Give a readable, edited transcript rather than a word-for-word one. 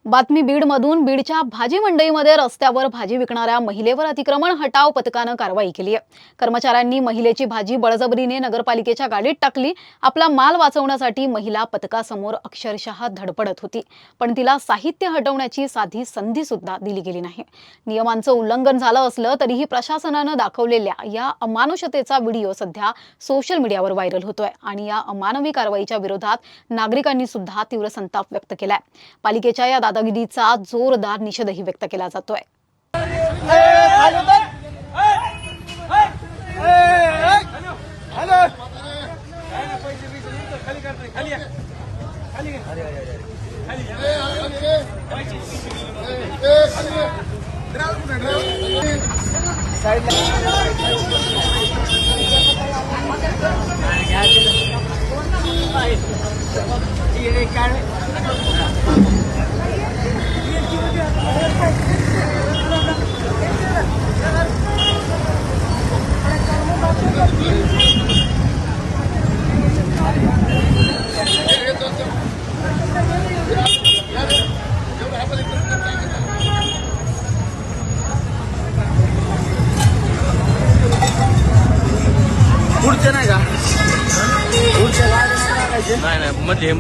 बातमी बीडमधून. बीडच्या भाजी मंडईमध्ये रस्त्यावर भाजी विकणाऱ्या महिलेवर अतिक्रमण हटाव पथकानं कारवाई केली आहे. कर्मचाऱ्यांनी महिलेची भाजी बळजबरीने नगरपालिकेच्या गाडीत टाकली. आपला माल वाचवण्यासाठी महिला पथकासमोर अक्षरशः धडपडत होती, पण तिला साहित्य हटवण्याची साधी संधी सुद्धा दिली गेली नाही. नियमांचं उल्लंघन झालं असलं तरीही प्रशासनानं दाखवलेल्या या अमानुषतेचा व्हिडिओ सध्या सोशल मीडियावर व्हायरल होतोय आणि या अमानवी कारवाईच्या विरोधात नागरिकांनी सुद्धा तीव्र संताप व्यक्त केलाय. पालिकेच्या या दादागिरीचा जोरदार निषेधही व्यक्त केला जातोय. पुढचं नाही का? पुढचं नाही मध्ये